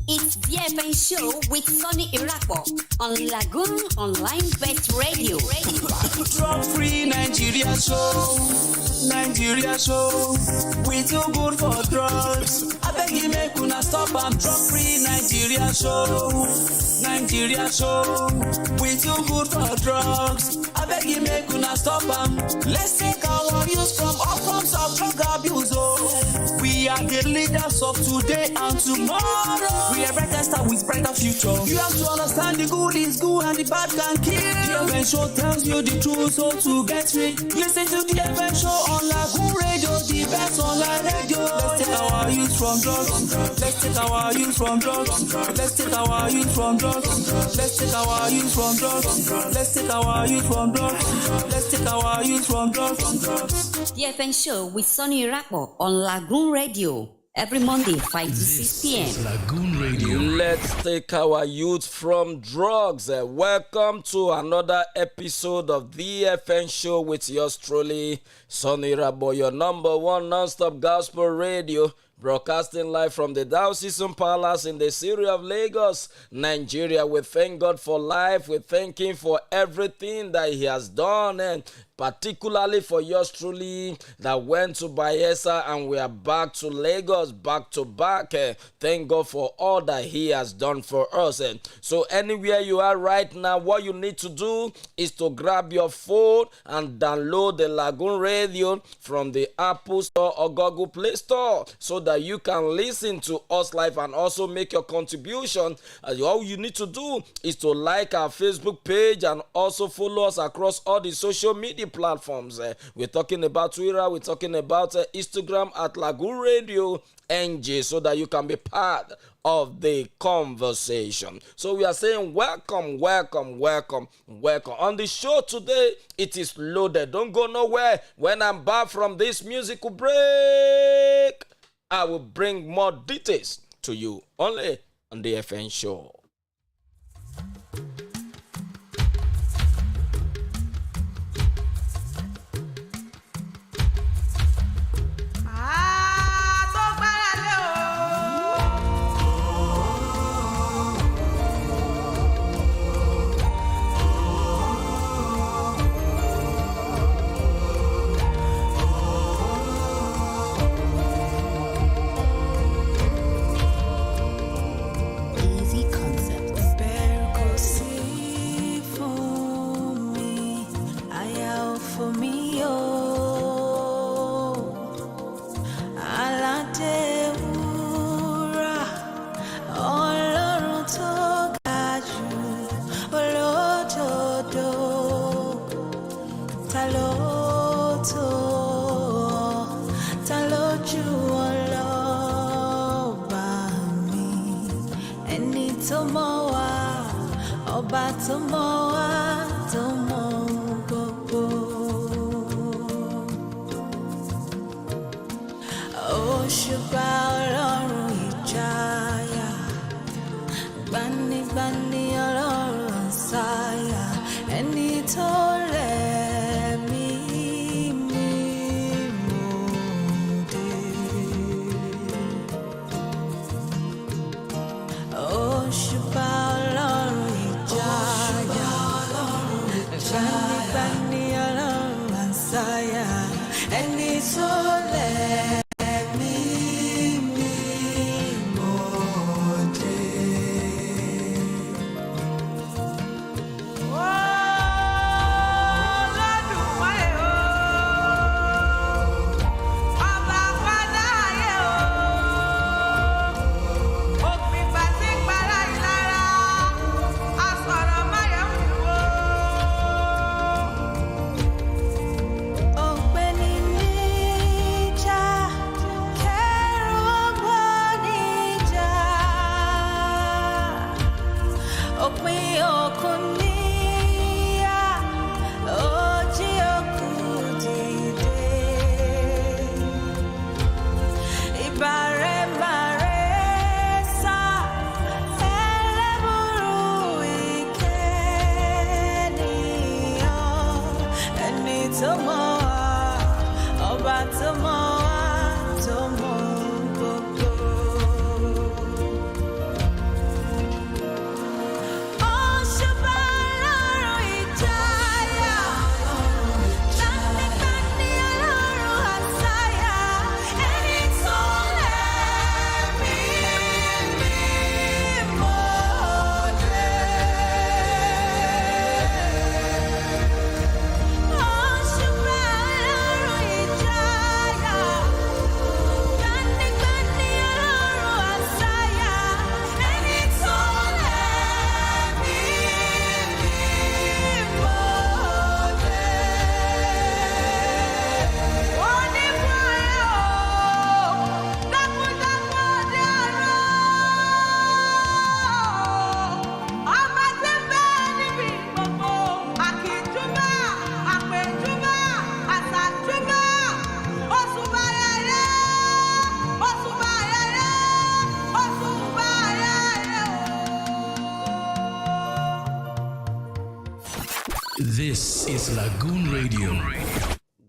It's the FN Show with Sonny Irapo on Lagoon Online Bet Radio. Drug free Nigeria show. Nigeria show. We too good for drugs. I beg you make una stop and drug free Nigeria show. Nigeria show. We too good for drugs. I beg you make una stop and let's take our use from all forms of drug abuse. Oh. We are the leaders of today and tomorrow. We are brighter star with brighter future. You have to understand the good is good and the bad can kill. The FN Show tells you the truth, so to get free, listen to the FN Show on Lagoon Radio, the best online radio. Let's take our youth from drugs. Let's take our youth from drugs. Let's take our youth from drugs. Let's take our youth from drugs. Let's take our youth from drugs. Let's take our youth from drugs. The FN Show with Sonny Irapo on Lagoon Radio. Every Monday, 5 to 6 p.m. Lagoon Radio. Let's take our youth from drugs. Welcome to another episode of the FN Show with yours truly, Sonny Irapo, your number one non-stop gospel radio, broadcasting live from the Diocesan Palace in the city of Lagos, Nigeria. We thank God for life. We thank Him for everything that He has done, and particularly for yours truly that went to Bayelsa and we are back to Lagos, back to back. Thank God for all that He has done for us. So anywhere you are right now, what you need to do is to grab your phone and download the Lagoon Radio from the Apple Store or Google Play Store so that you can listen to us live and also make your contribution. All you need to do is to like our Facebook page and also follow us across all the social media platforms. We're talking about Twitter, we're talking about Instagram at Lagoonradio.Ng so that you can be part of the conversation. So we are saying welcome, welcome, welcome, welcome. On the show today, it is loaded. Don't go nowhere. When I'm back from this musical break, I will bring more details to you only on the FN Show. Easy come. ọba tó mọ̀ wá tó mọ̀ gbogbo. Òṣùpá ọlọ́run ìjayà, gbanigbani ọlọ́run àsáyà, ẹni tó lẹ̀ mí mòde. Òṣùpá ọlọ́run ìjayà, gbanigbani ọlọ́run àsáyà, ẹni tó lẹ̀ This is Lagoon Radio.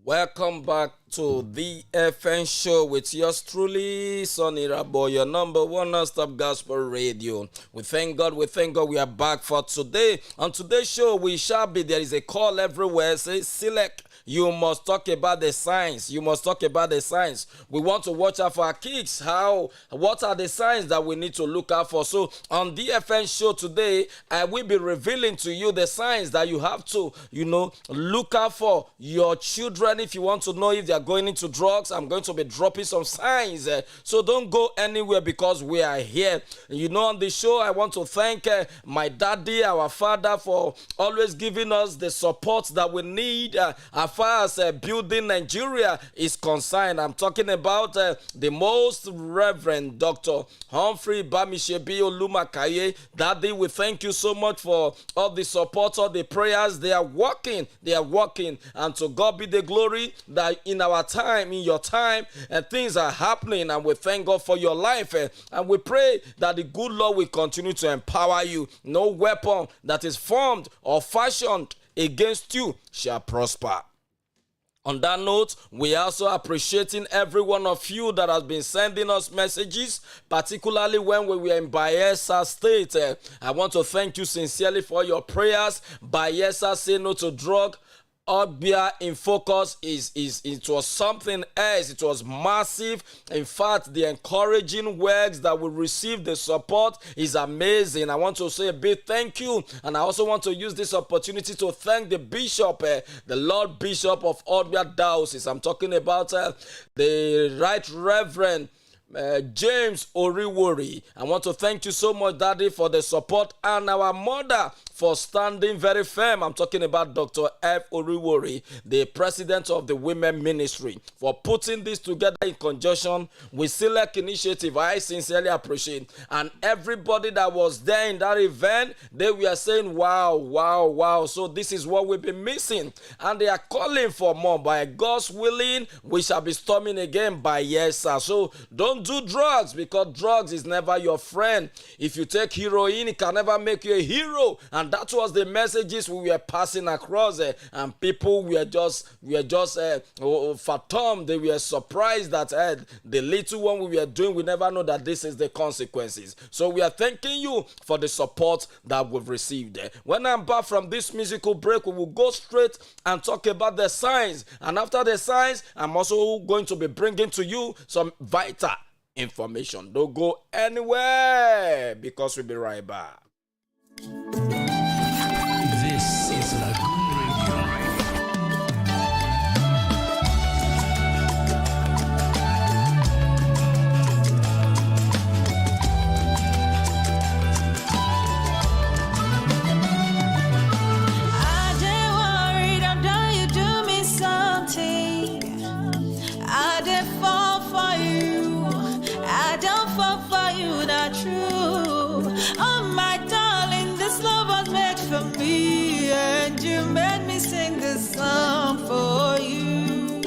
Welcome back to the FN show with yours truly, Sonny Rabo, your number one non-stop gospel radio. We thank God, we are back for today. On today's show, there is a call everywhere, say select. You must talk about the signs. We want to watch out for our kids. What are the signs that we need to look out for? So on the FN show today, I will be revealing to you the signs that you have to, look out for your children. If you want to know if they are going into drugs, I'm going to be dropping some signs. So don't go anywhere because we are here. On the show, I want to thank my daddy, our father, for always giving us the support that we need as far as building Nigeria is concerned. I'm talking about the most Reverend Dr. Humphrey Bamishebi Olumakaiye. Daddy, we thank you so much for all the support, all the prayers. They are working. And to God be the glory that in our time, in your time, and things are happening. And we thank God for your life. And we pray that the good Lord will continue to empower you. No weapon that is formed or fashioned against you shall prosper. On that note, we are also appreciating every one of you that has been sending us messages, particularly when we were in Bayelsa State. I want to thank you sincerely for your prayers. Bayelsa, say no to drug. Ogbia in focus it was something else. It was massive. In fact, the encouraging words that we received, the support is amazing. I want to say a big thank you, and I also want to use this opportunity to thank the bishop, the Lord Bishop of Ogbia Diocese. I'm talking about the Right Reverend James Oriwori. I want to thank you so much, Daddy, for the support, and our mother for standing very firm. I'm talking about Dr. F. Oriwori, the president of the Women Ministry, for putting this together in conjunction with Select Initiative. I sincerely appreciate. And everybody that was there in that event, they were saying, wow, wow, wow. So this is what we've been missing. And they are calling for more. By God's willing, we shall be storming again by yes, sir. So don't do drugs, because drugs is never your friend. If you take heroin, it can never make you a hero. And that was the messages we were passing across, and people were just fathomed. They were surprised that the little one we were doing, we never know that this is the consequences. So we are thanking you for the support that we've received. When I'm back from this musical break, we will go straight and talk about the signs. And after the signs, I'm also going to be bringing to you some vital information. Don't go anywhere, because we'll be right back. This is Lagoon Radio. I dey worried, I know you do me something. I dey fall for you. I don't fall for you, not true. Oh my darling, this love was made for me, and you made me sing this song for you.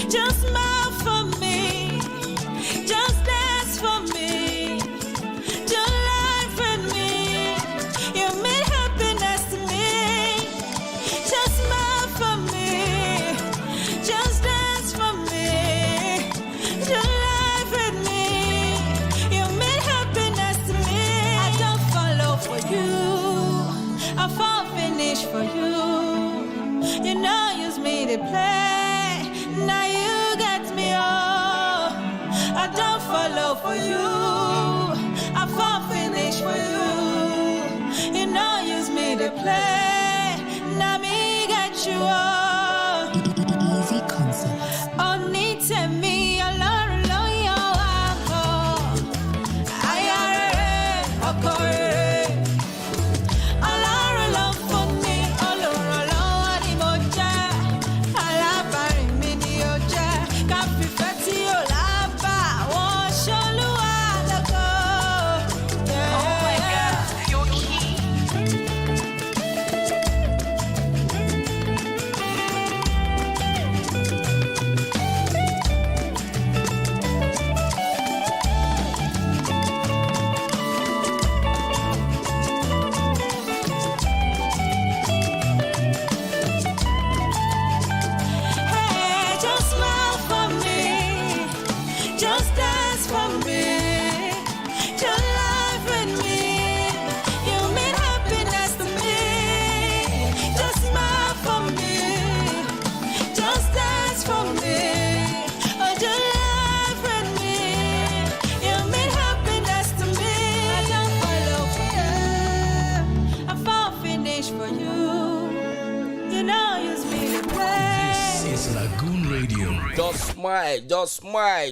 Just smile for me, just dance for me, do life with me. You mean happiness to me. Just smile for me, just dance for me, do life with me. You mean happiness to me. I don't follow for you, I fall finish for you. You know, use me to play, now you get me all. I don't follow for you, I fall finish for you. You know, use me to play, now me get you all. Easy concepts. Only tell me your love, your alcohol. I are a corre.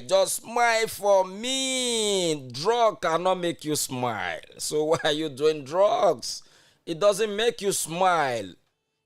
Just smile for me. Drug cannot make you smile. So why are you doing drugs? It doesn't make you smile.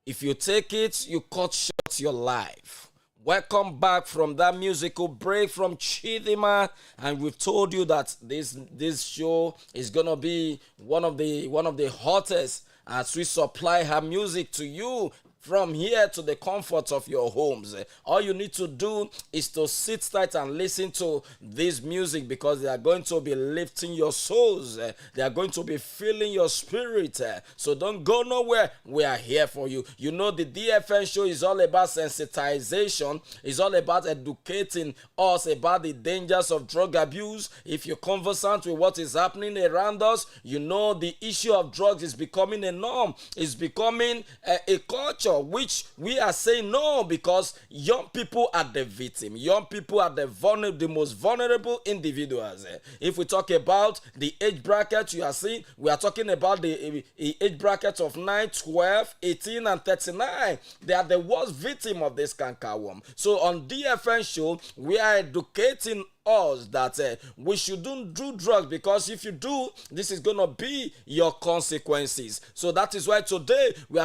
If you take it, you cut short your life. Welcome back from that musical break from Chidima, and we've told you that this show is gonna be one of the hottest as we supply her music to you from here to the comfort of your homes. All you need to do is to sit tight and listen to this music, because they are going to be lifting your souls. They are going to be filling your spirit. So don't go nowhere. We are here for you. You know, the DFN show is all about sensitization. It's all about educating us about the dangers of drug abuse. If you're conversant with what is happening around us, you know the issue of drugs is becoming a norm. It's becoming a culture. culture, which we are saying no, because young people are the victim. Young people are the most vulnerable individuals. If we talk about the age bracket, you are seeing, we are talking about the age bracket of 9, 12, 18, and 39. They are the worst victim of this cankerworm. So on DFN show, we are educating us that we shouldn't do drugs, because if you do, this is gonna be your consequences. So that is why today we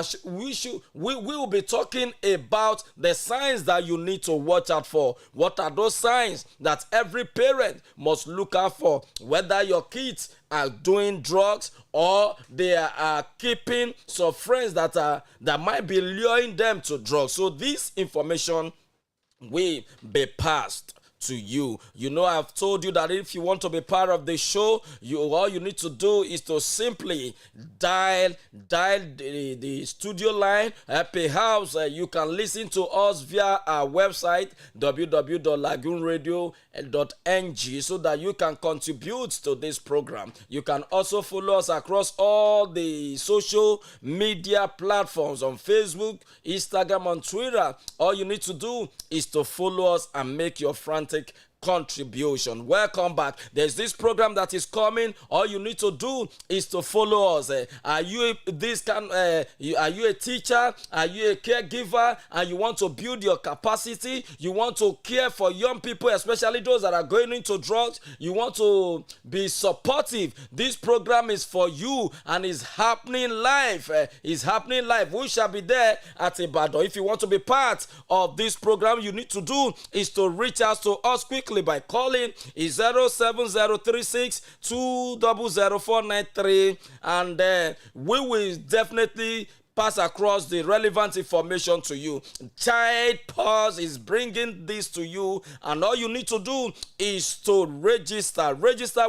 will be talking about the signs that you need to watch out for. What are those signs that every parent must look out for, whether your kids are doing drugs or they are keeping some friends that might be luring them to drugs? So this information will be passed to you. You know, I've told you that if you want to be part of the show, all you need to do is to simply dial the studio line. Perhaps you can listen to us via our website www.Lagoonradio.Ng, so that you can contribute to this program. You can also follow us across all the social media platforms on Facebook, Instagram, and Twitter. All you need to do is to follow us and make your frantic contribution. Welcome back. There's this program that is coming. All you need to do is to follow us. Are you a teacher? Are you a caregiver and you want to build your capacity? You want to care for young people, especially those that are going into drugs? You want to be supportive? This program is for you and is happening live. We shall be there at Ibadan. If you want to be part of this program, you need to do is to reach out to us quickly by calling 07036 2000493, and we will definitely pass across the relevant information to you. Child Pulse is bringing this to you, and all you need to do is to register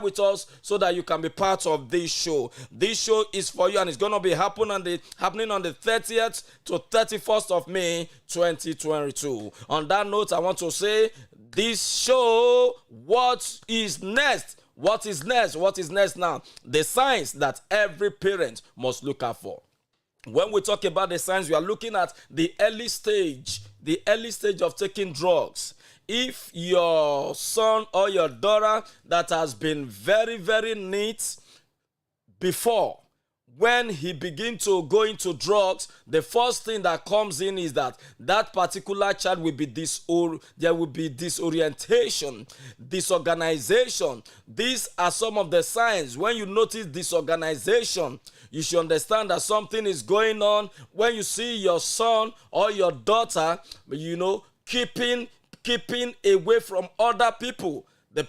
with us so that you can be part of this show. This show is for you, and it's going to be happening on the 30th to 31st of May 2022. On that note, I want to say this show, what is next? What is next now? The signs that every parent must look out for. When we talk about the signs, we are looking at the early stage of taking drugs. If your son or your daughter that has been very, very neat before, when he begins to go into drugs, the first thing that comes in is that particular child will be there will be disorientation, disorganization. These are some of the signs. When you notice disorganization, you should understand that something is going on. When you see your son or your daughter, keeping away from other people, that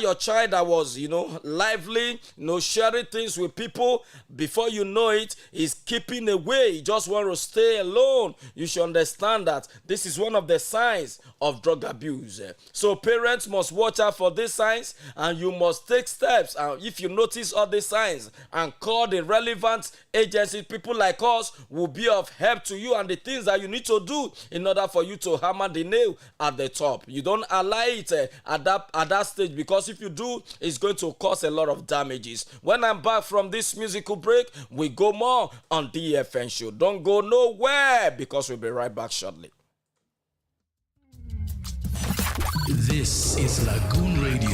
your child that was lively, sharing things with people, before you know it, is keeping away. You just want to stay alone. You should understand that this is one of the signs of drug abuse. So parents must watch out for these signs, and you must take steps. And if you notice all these signs, and call the relevant agencies, people like us will be of help to you, and the things that you need to do in order for you to hammer the nail at the top. You don't allow it at that stage, because if you do, it's going to cause a lot of damages. When I'm back from this musical break, we go more on DFN show. Don't go nowhere, because we'll be right back shortly. This is Lagoon Radio.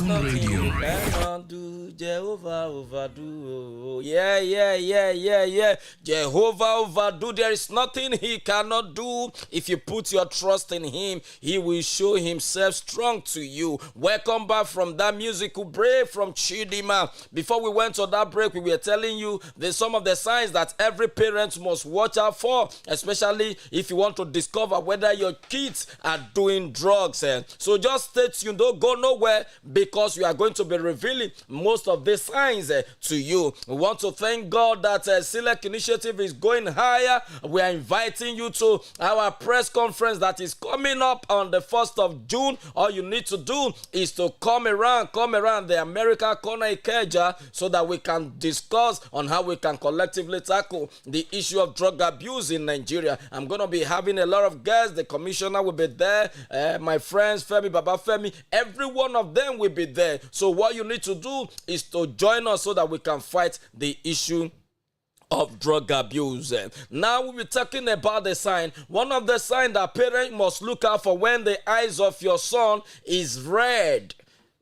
Lagoon Radio. You cannot do, Jehovah overdo. Yeah. Jehovah overdo. There is nothing he cannot do. If you put your trust in him, he will show himself strong to you. Welcome back from that musical break from Chidima. Before we went to that break, we were telling you there's some of the signs that every parent must watch out for, especially if you want to discover whether your kids are doing drugs. So just stay tuned, don't go nowhere, because we are going to be revealing most of the signs to you. We want to thank God that Select Initiative is going higher. We are inviting you to our press conference that is coming up on the 1st of June. All you need to do is to come around the America Corner Ikeja, so that we can discuss on how we can collectively tackle the issue of drug abuse in Nigeria. I'm going to be having a lot of guests. The commissioner will be there, my friends Femi, Baba Femi, every one of them will be there. So what you need to do is to join us so that we can fight the issue of drug abuse. Now we'll be talking about the sign. One of the signs that parents must look out for when the eyes of your son is red.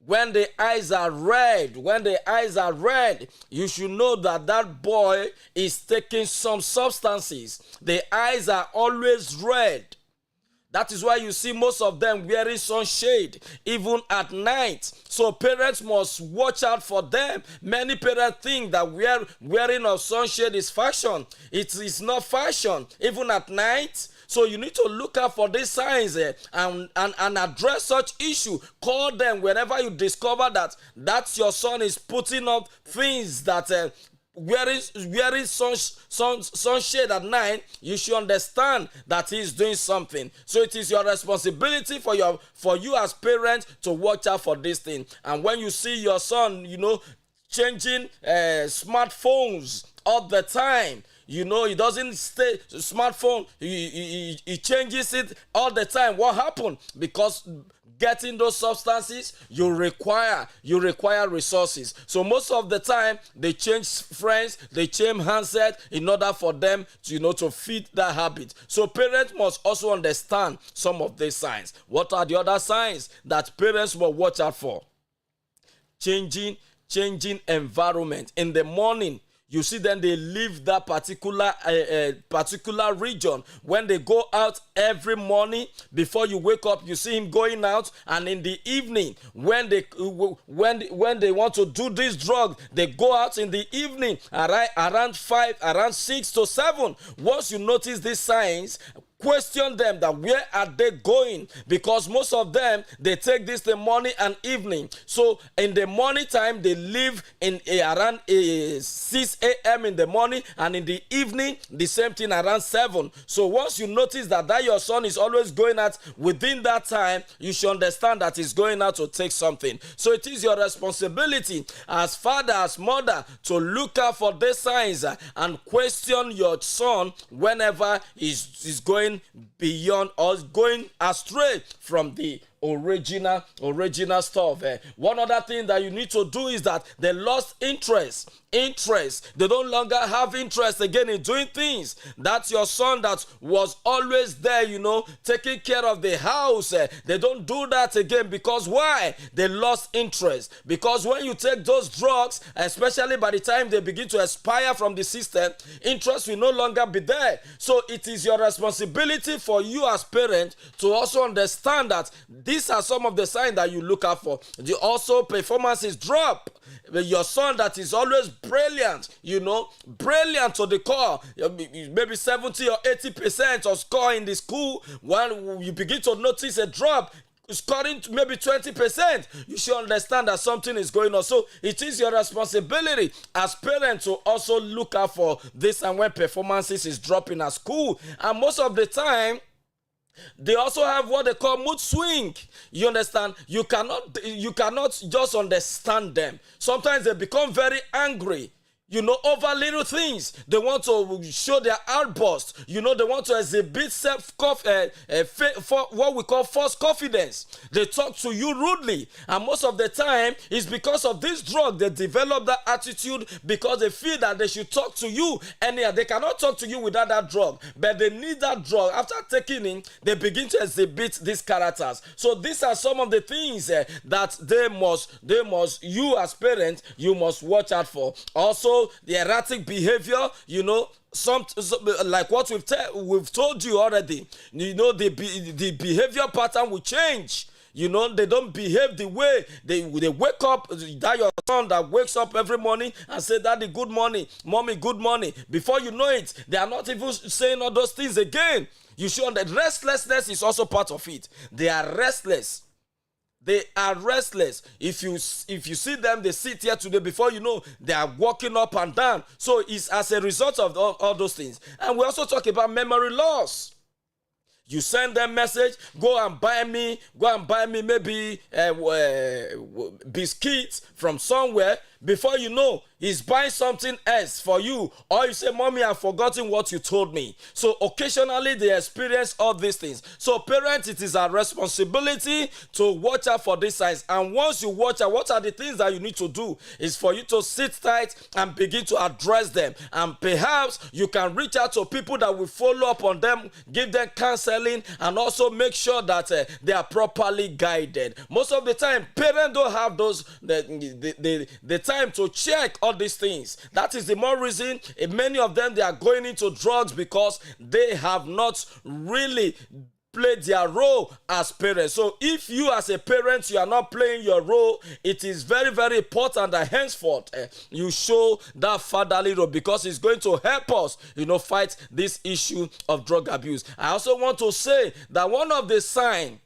When the eyes are red, you should know that that boy is taking some substances. The eyes are always red. That is why you see most of them wearing sunshade, even at night. So parents must watch out for them. Many parents think that wearing of sunshade is fashion. It is not fashion, even at night. So you need to look out for these signs and address such issue. Call them whenever you discover that your son is putting up things that wearing sunshade at night. You should understand that he is doing something. So it is your responsibility for you as parents to watch out for this thing. And when you see your son, changing smartphones all the time, he doesn't stay smartphone. He changes it all the time. What happened? Because getting those substances, you require resources. So most of the time, they change friends, they change handset in order for them to feed that habit. So parents must also understand some of these signs. What are the other signs that parents will watch out for? Changing environment. In the morning, you see them, they leave that particular region. When they go out every morning, before you wake up, you see him going out. And in the evening, when they want to do this drug, they go out in the evening around 5, around 6 to 7. Once you notice these signs, question them that where are they going, because most of them, they take this the morning and evening. So in the morning time, they leave in around 6 a.m. in the morning, and in the evening the same thing around 7. So once you notice that your son is always going out within that time, you should understand that he's going out to take something. So it is your responsibility as father, as mother, to look out for these signs and question your son whenever he's going beyond or going astray from the original stuff. One other thing that you need to do is that they lost interest. They don't longer have interest again in doing things. That's your son that was always there, taking care of the house. They don't do that again, because why? They lost interest. Because when you take those drugs, especially by the time they begin to expire from the system, interest will no longer be there. So it is your responsibility for you as parents to also understand that these are some of the signs that you look out for. Also, performances drop. Your son that is always brilliant, brilliant to the core, maybe 70 or 80% of score in the school, when you begin to notice a drop, scoring maybe 20%, you should understand that something is going on. So it is your responsibility as parents to also look out for this, and when performances is dropping at school. And most of the time, they also have what they call mood swing. You understand? You cannot just understand them. Sometimes they become very angry. over little things. They want to show their outburst. They want to exhibit what we call false confidence. They talk to you rudely. And most of the time, it's because of this drug. They develop that attitude because they feel that they should talk to you anyhow. They cannot talk to you without that drug, but they need that drug. After taking it, they begin to exhibit these characters. So these are some of the things that they must, you as parents, you must watch out for. Also, the erratic behavior, like what we've told you already. The behavior pattern will change. They don't behave the way they wake up. That your son that wakes up every morning and say, "Daddy, good morning, mommy, good morning." Before you know it, they are not even saying all those things again. You show that restlessness is also part of it. They are restless. They are restless. If you see them, they sit here today. Before you know, they are walking up and down. So it's as a result of all those things. And we also talk about memory loss. You send them message, go and buy me maybe biscuits from somewhere. Before you know, he's buying something else for you. Or you say, "Mommy, I've forgotten what you told me." So occasionally they experience all these things. So parents, it is our responsibility to watch out for these signs. And once you watch out, what are the things that you need to do? Is for you to sit tight and begin to address them. And perhaps you can reach out to people that will follow up on them, give them counseling, and also make sure that they are properly guided. Most of the time, parents don't have the time to check all these things. That is the more reason many of them, they are going into drugs, because they have not really played their role as parents. So if you as a parent, you are not playing your role, it is very, very important that henceforth you show that fatherly role, because it's going to help us, fight this issue of drug abuse. I also want to say that one of the signs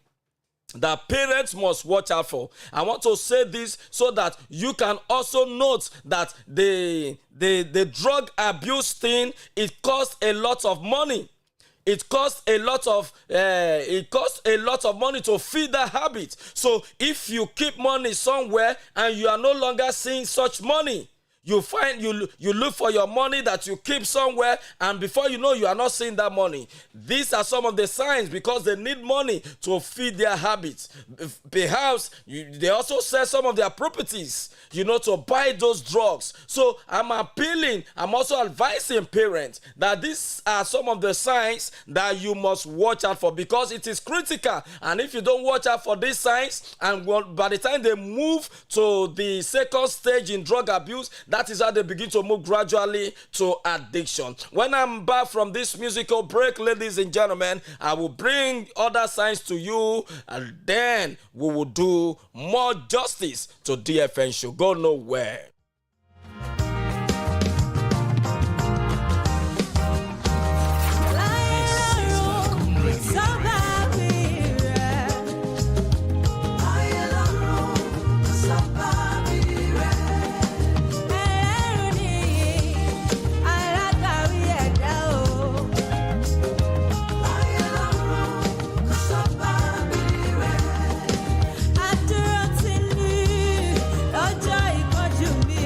that parents must watch out for, I want to say this so that you can also note that the drug abuse thing, it costs a lot of money. It costs a lot of money to feed that habit. So if you keep money somewhere and you are no longer seeing such money, you find you look for your money that you keep somewhere, and before you know, you are not seeing that money. These are some of the signs, because they need money to feed their habits. Perhaps they also sell some of their properties, to buy those drugs. So I'm also advising parents that these are some of the signs that you must watch out for, because it is critical. And if you don't watch out for these signs, and by the time they move to the second stage in drug abuse, that is how they begin to move gradually to addiction. When I'm back from this musical break, ladies and gentlemen, I will bring other signs to you, and then we will do more justice to DFN show. Go nowhere. Lọ́jọ́ ìpọ́njú mi.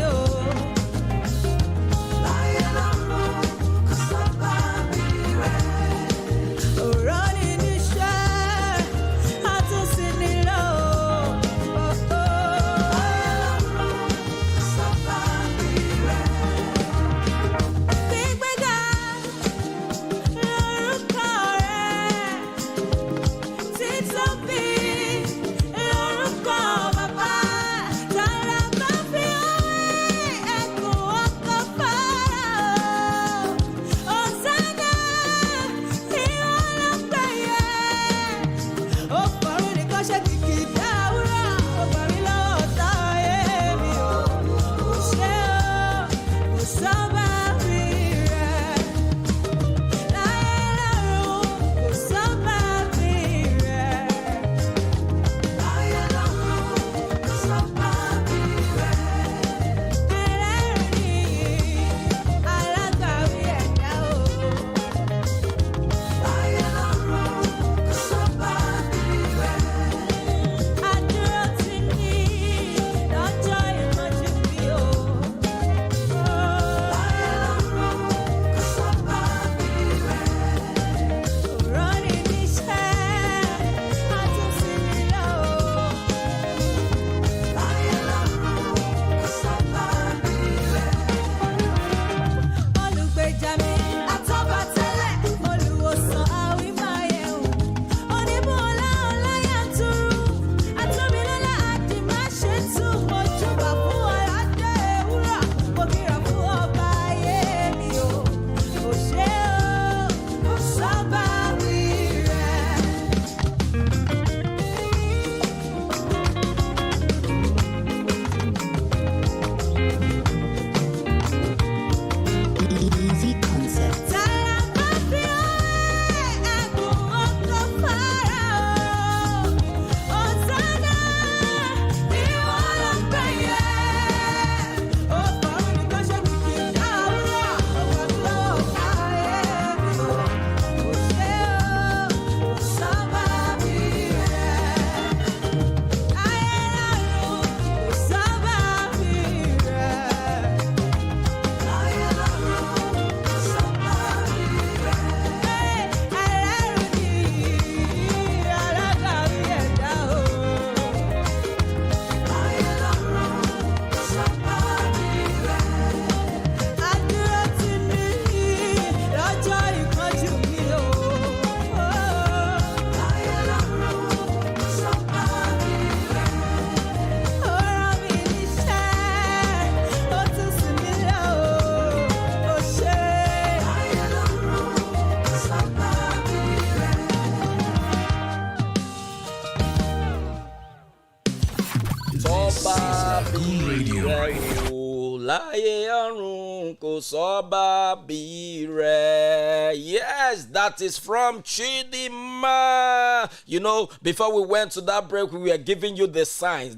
sọ́ba Lagoon Radio. rẹ̀ o láyé ọ̀run kò sọ́ba bí rẹ̀. Yes, that is from Chidinma. You know, before we went to that break, we were giving you the signs.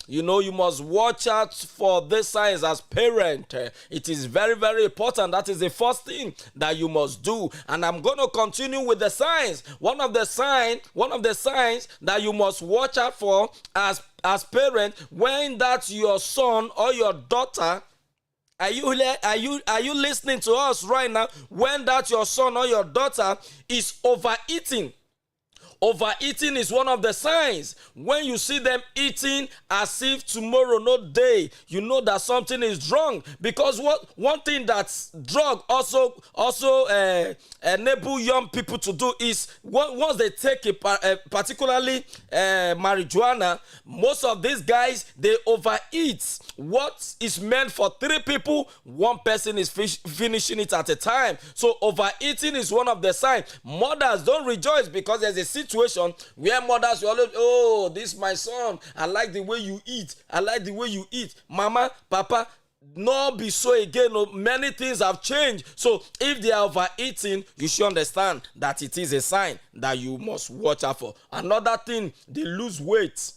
You know, you must watch out for the signs as parent. It is very, very important. That is the first thing that you must do. And I'm going to continue with the signs. One of the signs that you must watch out for as parent, when that your son or your daughter, are you listening to us right now? When that your son or your daughter is overeating. Overeating is one of the signs. When you see them eating as if tomorrow no day, you know that something is wrong. Because one thing that drug also enable young people to do is once they take it, particularly marijuana, most of these guys, they overeat. What is meant for 3 people, one person is finishing it at a time. So overeating is one of the signs. Mothers, don't rejoice because there's a situation where mothers will always, oh, this is my son, I like the way you eat, mama, papa. Not be so again. Many things have changed. So if they are overeating, you should understand that it is a sign that you must watch out for. Another thing, they lose weight.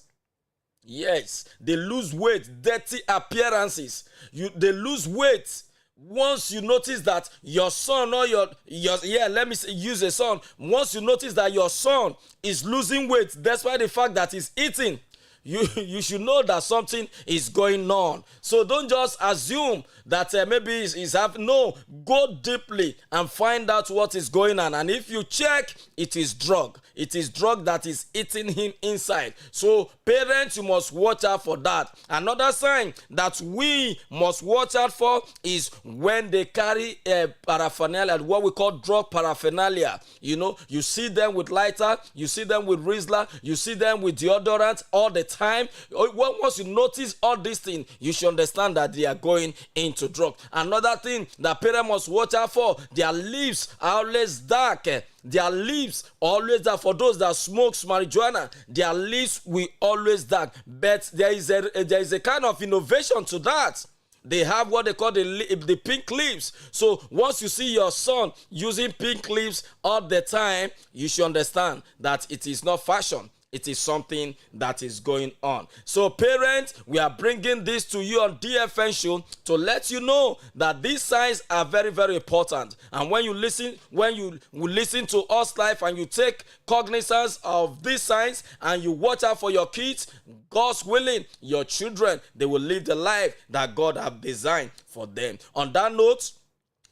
Yes, they lose weight, dirty appearances. They lose weight. Once you notice that your son or use a son. Once you notice that your son is losing weight, despite the fact that he's eating, you should know that something is going on. So don't just assume that maybe he's having. No, go deeply and find out what is going on. And if you check, it is drug. It is drug that is eating him inside. So parents, you must watch out for that. Another sign that we must watch out for is when they carry paraphernalia, what we call drug paraphernalia. You know, you see them with lighter, you see them with Rizla, you see them with deodorant all the time. Once you notice all these things, you should understand that they are going into drug. Another thing that parents must watch out for, their lips are always dark. Their lips always dark. For those that smokes marijuana, their lips will always dark. But there is a kind of innovation to that. They have what they call the pink lips. So once you see your son using pink lips all the time, you should understand that it is not fashion. It is something that is going on. So parents, we are bringing this to you on DFN show to let you know that these signs are very, very important. And when you listen to us live and you take cognizance of these signs and you watch out for your kids, God's willing, your children, they will live the life that God has designed for them. On that note,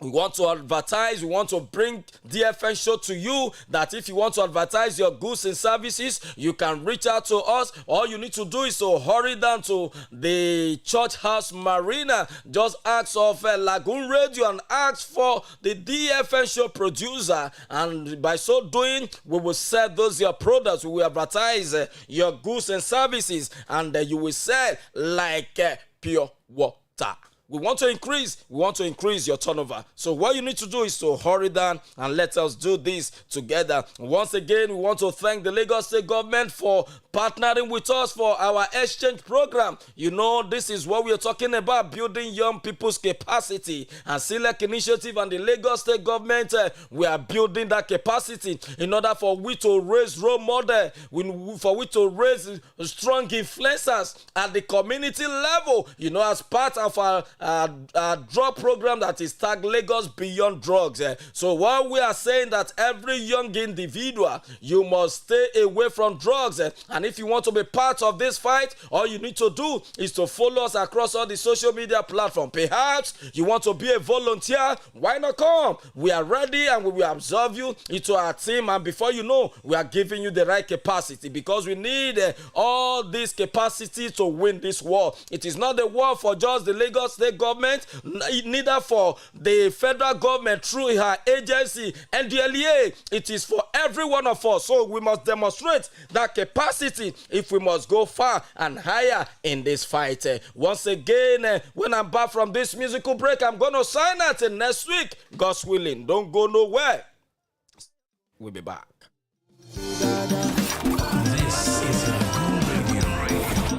we want to advertise, we want to bring DFN show to you, that if you want to advertise your goods and services, you can reach out to us. All you need to do is to hurry down to the Church House Marina. Just ask of Lagoon Radio and ask for the DFN show producer. And by so doing, we will sell those your products. We will advertise your goods and services, and you will sell like pure water. We want to increase your turnover. So what you need to do is to hurry down and let us do this together. Once again, we want to thank the Lagos State government for partnering with us for our exchange program. You know, this is what we are talking about, building young people's capacity. And Select Initiative and the Lagos State government, we are building that capacity in order for we to raise role model, for we to raise strong influencers at the community level, you know, as part of our drug program that is tagged Lagos Beyond Drugs. So while we are saying that every young individual, you must stay away from drugs, and if you want to be part of this fight, all you need to do is to follow us across all the social media platforms. Perhaps you want to be a volunteer, why not come? We are ready and we will absorb you into our team, and before you know, we are giving you the right capacity, because we need all this capacity to win this war. It is not the war for just the Lagos State government, neither for the federal government through her agency NDLEA. It is for every one of us. So we must demonstrate that capacity if we must go far and higher in this fight. Once again, when I'm back from this musical break, I'm going to sign out next week, God's willing. Don't go nowhere. We'll be back. This is Lagoon Radio.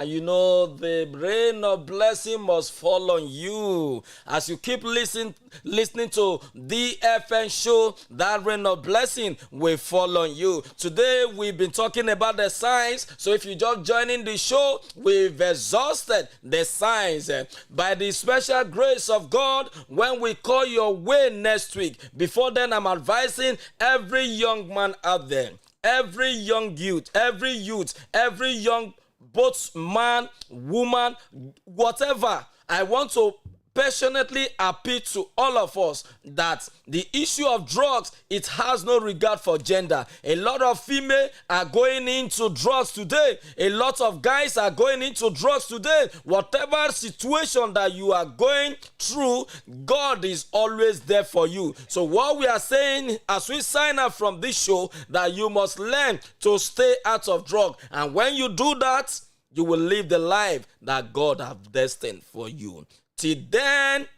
You know, the rain of blessing must fall on you. As you keep listening to the FN show, that rain of blessing will fall on you. Today, we've been talking about the signs. So if you just joining the show, we've exhausted the signs. By the special grace of God, when we call your way next week, before then, I'm advising every young man out there, every young youth, every young both man, woman, whatever. I want to passionately appeal to all of us that the issue of drugs, it has no regard for gender. A lot of females are going into drugs today. A lot of guys are going into drugs today. Whatever situation that you are going through, God is always there for you. So what we are saying as we sign up from this show, that you must learn to stay out of drugs. And when you do that, you will live the life that God has destined for you. Till then,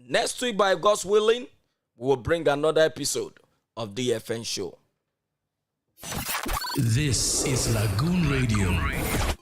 next week, by God's willing, we will bring another episode of the FN show. This is Lagoon Radio.